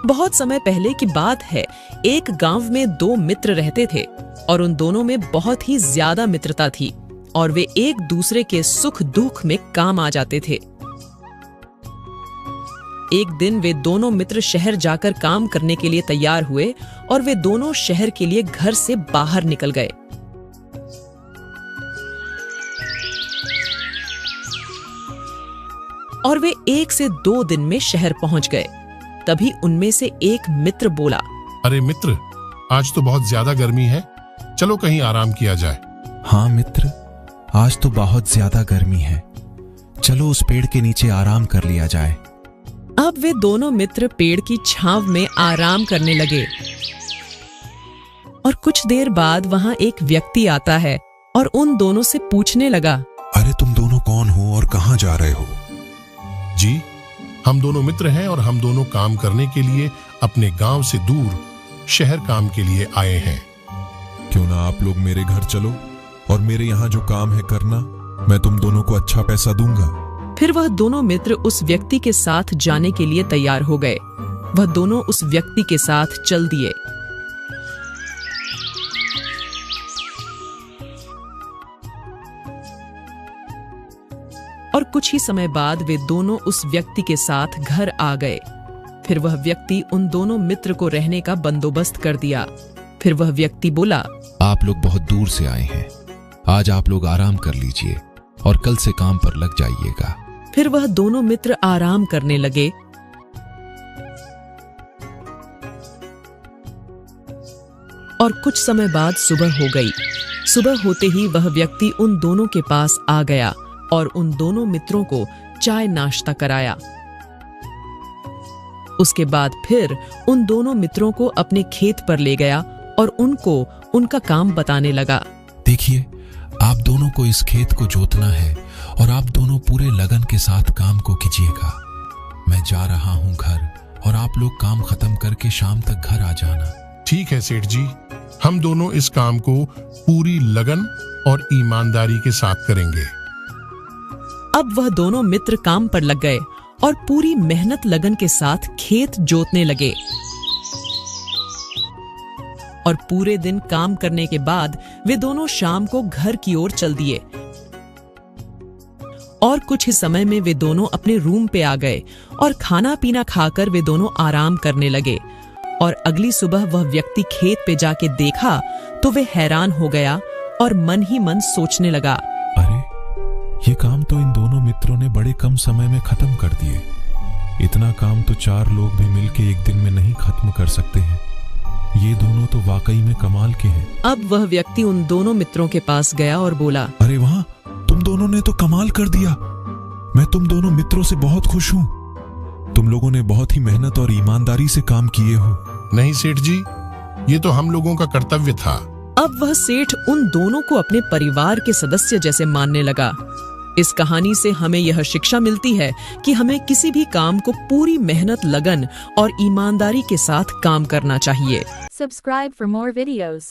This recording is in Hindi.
बहुत समय पहले की बात है। एक गांव में दो मित्र रहते थे और उन दोनों में बहुत ही ज्यादा मित्रता थी और वे एक दूसरे के सुख दुख में काम आ जाते थे। एक दिन वे दोनों मित्र शहर जाकर काम करने के लिए तैयार हुए और वे दोनों शहर के लिए घर से बाहर निकल गए। और वे 1 से 2 दिन में शहर पहुंच गए। तभी उनमें से एक मित्र बोला, अरे मित्र, आज तो बहुत ज्यादा गर्मी है, चलो कहीं आराम किया जाए। हाँ मित्र, आज तो बहुत ज्यादा गर्मी है, चलो उस पेड़ के नीचे आराम कर लिया जाए। अब वे दोनों मित्र पेड़ की छांव में आराम करने लगे और कुछ देर बाद वहां एक व्यक्ति आता है और उन दोनों से पूछने लगा, अरे तुम दोनों कौन हो और कहाँ जा रहे हो? जी, हम दोनों मित्र हैं और हम दोनों काम करने के लिए अपने गांव से दूर शहर काम के लिए आए हैं। क्यों ना आप लोग मेरे घर चलो और मेरे यहाँ जो काम है करना, मैं तुम दोनों को अच्छा पैसा दूंगा। फिर वह दोनों मित्र उस व्यक्ति के साथ जाने के लिए तैयार हो गए। वह दोनों उस व्यक्ति के साथ चल दिए। और कुछ ही समय बाद वे दोनों उस व्यक्ति के साथ घर आ गए। फिर वह व्यक्ति उन दोनों मित्र को रहने का बंदोबस्त कर दिया। फिर वह व्यक्ति बोला, आप लोग बहुत दूर से आए हैं, आज आप लोग आराम कर लीजिए और कल से काम पर लग जाइएगा। फिर वह दोनों मित्र आराम करने लगे। और कुछ समय बाद सुबह हो गई। सुबह होते ही वह व्यक्ति उन दोनों के पास आ गया और उन दोनों मित्रों को चाय नाश्ता कराया। उसके बाद फिर उन दोनों मित्रों को अपने खेत पर ले गया और उनको उनका काम बताने लगा। देखिए, आप दोनों को इस खेत को जोतना है और आप दोनों पूरे लगन के साथ काम को कीजिएगा। मैं जा रहा हूं घर और आप लोग काम खत्म करके शाम तक घर आ जाना। ठीक है सेठ जी, हम दोनों इस काम को पूरी लगन और ईमानदारी के साथ करेंगे। अब वह दोनों मित्र काम पर लग गए और पूरी मेहनत लगन के साथ खेत जोतने लगे। और पूरे दिन काम करने के बाद वे दोनों शाम को घर की ओर चल दिए। और कुछ ही समय में वे दोनों अपने रूम पे आ गए और खाना पीना खाकर वे दोनों आराम करने लगे। और अगली सुबह वह व्यक्ति खेत पे जाके देखा तो वे हैरान हो गया और मन ही मन सोचने लगा, अरे ये काम तो इन दोनों मित्रों ने बड़े कम समय में खत्म कर दिए। इतना काम तो 4 लोग भी मिलके एक दिन में नहीं खत्म कर सकते हैं। ये दोनों तो वाकई में कमाल के हैं। अब वह व्यक्ति उन दोनों मित्रों के पास गया और बोला, अरे वाह, तुम दोनों ने तो कमाल कर दिया। मैं तुम दोनों मित्रों से बहुत खुश हूँ। तुम लोगों ने बहुत ही मेहनत और ईमानदारी से काम किए हो। नहीं सेठ जी, ये तो हम लोगों का कर्तव्य था। अब वह सेठ उन दोनों को अपने परिवार के सदस्य जैसे मानने लगा। इस कहानी से हमें यह शिक्षा मिलती है कि हमें किसी भी काम को पूरी मेहनत, लगन और ईमानदारी के साथ काम करना चाहिए। Subscribe for more videos.